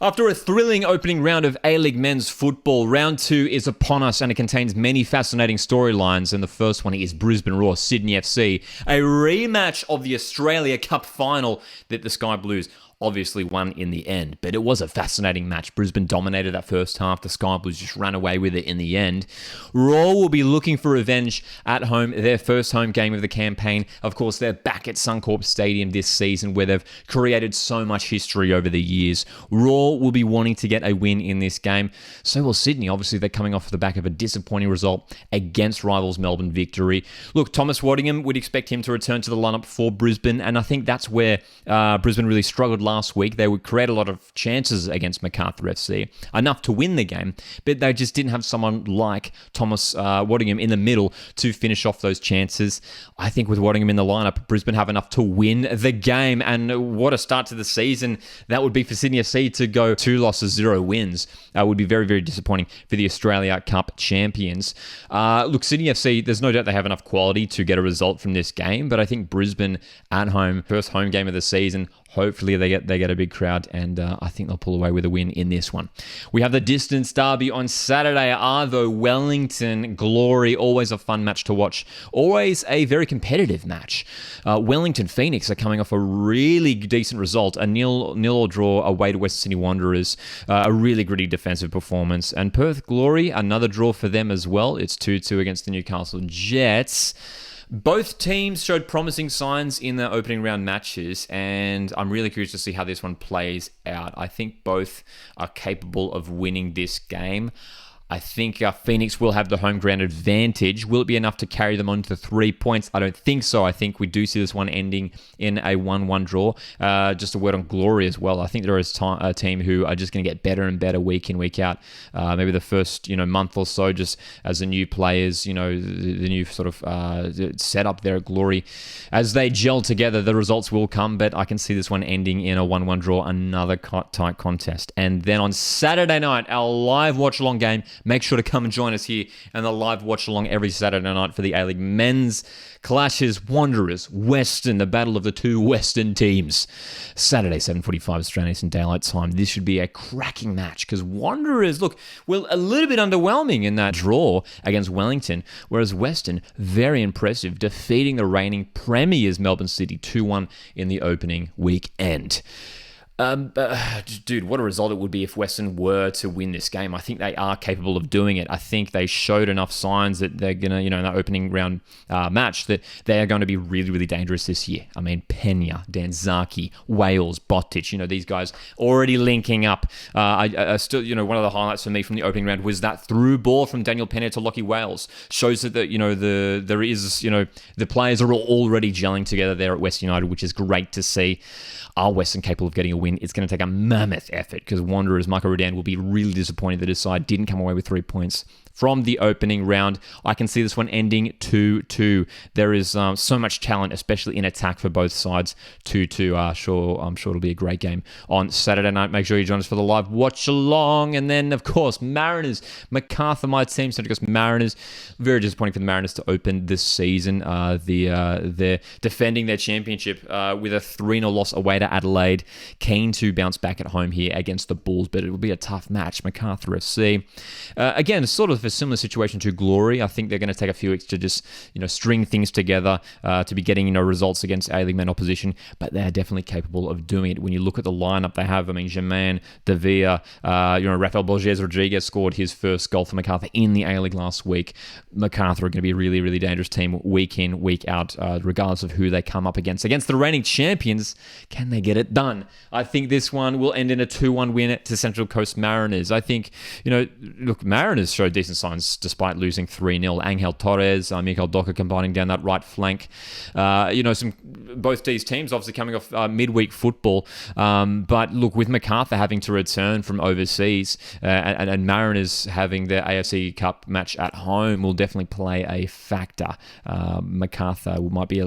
After a thrilling opening round of A-League men's football, round 2 is upon us and it contains many fascinating storylines. And the first one is Brisbane Roar Sydney FC, a rematch of the Australia Cup final that the Sky Blues obviously won in the end. But it was a fascinating match. Brisbane dominated that first half. The Sky Blues just ran away with it in the end. Roar will be looking for revenge at home, their first home game of the campaign. Of course, they're back at Suncorp Stadium this season where they've created so much history over the years. Roar will be wanting to get a win in this game. So will Sydney. Obviously, they're coming off the back of a disappointing result against rivals Melbourne Victory. Look, Thomas Waddingham, would expect him to return to the lineup for Brisbane, and I think that's where Brisbane really struggled last week. They would create a lot of chances against Macarthur FC, enough to win the game, but they just didn't have someone like Thomas Waddingham in the middle to finish off those chances. I think with Waddingham in the lineup, Brisbane have enough to win the game, and what a start to the season that would be for Sydney FC to go 2 losses, 0 wins. Would be very, very disappointing for the Australia Cup champions. Look, Sydney FC, there's no doubt they have enough quality to get a result from this game, but I think Brisbane at home, first home game of the season, hopefully they get a big crowd, and I think they'll pull away with a win in this one. We have the distance derby on Saturday, Arvo Wellington Glory. Always a fun match to watch. Always a very competitive match. Wellington Phoenix are coming off a really decent result, a nil draw away to Western Sydney Wanderers. A really gritty defensive performance. And Perth Glory, another draw for them as well. It's 2-2 against the Newcastle Jets. Both teams showed promising signs in their opening round matches, and I'm really curious to see how this one plays out. I think both are capable of winning this game. I think Phoenix will have the home ground advantage. Will it be enough to carry them on to 3 points? I don't think so. I think we do see this one ending in a 1-1 draw. Just a word on Glory as well. I think there is a team who are just going to get better and better week in, week out. Maybe the first month or so, just as the new players, the new sort of setup there at Glory. As they gel together, the results will come, but I can see this one ending in a 1-1 draw, another tight contest. And then on Saturday night, our live watch-along game. Make sure to come and join us here and the live watch-along every Saturday night for the A-League men's clashes. Wanderers, Western, the battle of the two Western teams. Saturday, 7:45 Australian Eastern Daylight Time. This should be a cracking match because Wanderers, look, were a little bit underwhelming in that draw against Wellington, whereas Western, very impressive, defeating the reigning premiers Melbourne City 2-1 in the opening weekend. Dude, what a result it would be if Western were to win this game. I think they are capable of doing it. I think they showed enough signs that they're going to, in that opening round match, that they are going to be really, really dangerous this year. I mean, Pena, Danzaki, Wales, Botic, these guys already linking up. I still, one of the highlights for me from the opening round was that through ball from Daniel Pena to Lockie Wales. Shows that, the players are already gelling together there at West United, which is great to see. Are Western capable of getting a win? It's going to take a mammoth effort because Wanderers, Michael Rodan, will be really disappointed that his side didn't come away with 3 points from the opening round. I can see this one ending 2-2. There is so much talent, especially in attack for both sides. 2-2. I'm sure it'll be a great game on Saturday night. Make sure you join us for the live watch along. And then, of course, Mariners. Macarthur, my team, Central Coast Mariners. Very disappointing for the Mariners to open this season. They're defending their championship with a 3-0 loss away to Adelaide. Keen to bounce back at home here against the Bulls, but it will be a tough match. Macarthur FC. Again, sort of a similar situation to Glory. I think they're going to take a few weeks to just, string things together to be getting, results against A-League men opposition, but they're definitely capable of doing it. When you look at the lineup they have, Germain, De Villa, Rafael Borges Rodriguez scored his first goal for Macarthur in the A-League last week. Macarthur are going to be a really, really dangerous team week in, week out, regardless of who they come up against. Against the reigning champions, can they get it done? I think this one will end in a 2-1 win to Central Coast Mariners. I think, look, Mariners showed decent signs despite losing 3-0. Angel Torres, Mikael Docker combining down that right flank. Both these teams obviously coming off midweek football. But look, with Macarthur having to return from overseas and Mariners having their AFC Cup match at home will definitely play a factor. Macarthur might be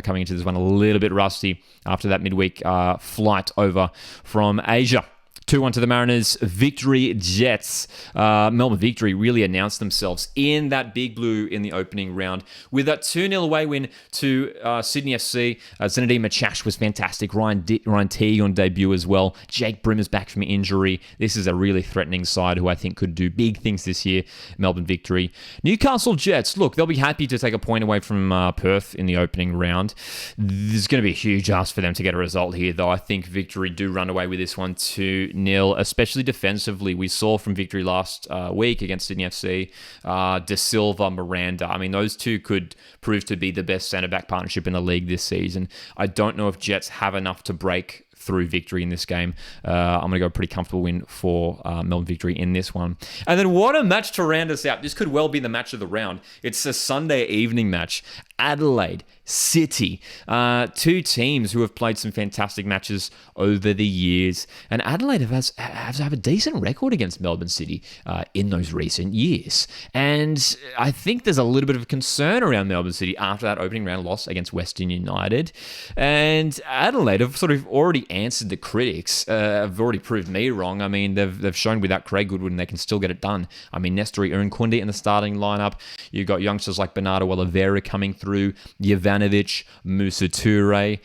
coming into this one a little bit rusty after that midweek flight over from Asia 2-1 to the Mariners. Victory Jets. Melbourne Victory really announced themselves in that Big Blue in the opening round with that 2-0 away win to Sydney FC. Zinedine Machash was fantastic. Ryan Teague on debut as well. Jake Brimmer's back from injury. This is a really threatening side who I think could do big things this year. Melbourne Victory. Newcastle Jets. Look, they'll be happy to take a point away from Perth in the opening round. There's going to be a huge ask for them to get a result here, though. I think Victory do run away with this one 2-0, especially defensively. We saw from Victory last week against Sydney FC, De Silva, Miranda. I mean, those two could prove to be the best centre-back partnership in the league this season. I don't know if Jets have enough to break through Victory in this game. I'm going to go a pretty comfortable win for Melbourne Victory in this one. And then what a match to round us out. This could well be the match of the round. It's a Sunday evening match. Adelaide City. Two teams who have played some fantastic matches over the years. And Adelaide have a decent record against Melbourne City in those recent years. And I think there's a little bit of concern around Melbourne City after that opening round loss against Western United. And Adelaide have sort of already answered the critics, have already proved me wrong. I mean, they've shown without Craig Goodwin they can still get it done. I mean, Nestori Urnkundi in the starting lineup. You've got youngsters like Bernardo Oliveira coming through, Jovanovic, Musa Toure.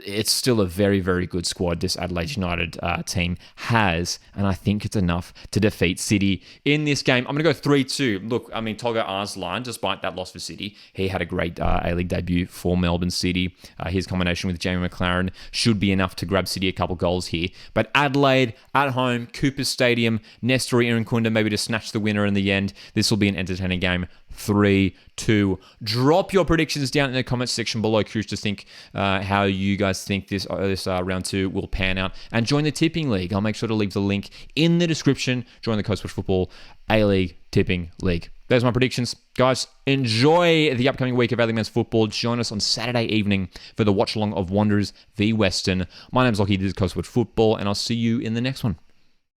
It's still a very, very good squad this Adelaide United team has, and I think it's enough to defeat City in this game. I'm going to go 3-2. Look, I mean, Togo Arslan, despite that loss for City, he had a great A-League debut for Melbourne City. His combination with Jamie McLaren should be enough to grab City a couple goals here. But Adelaide at home, Cooper Stadium, Nestori Irankunda maybe to snatch the winner in the end. This will be an entertaining game. 3-2. Drop your predictions down in the comments section below. Curious to think how you guys think this round 2 will pan out. And join the tipping league. I'll make sure to leave the link in the description. Join the Coastwatch Football A-League Tipping League. There's my predictions. Guys, enjoy the upcoming week of A-League Men's Football. Join us on Saturday evening for the watch-along of Wanderers v Western. My name's Lockie. This is Coastwatch Football, and I'll see you in the next one.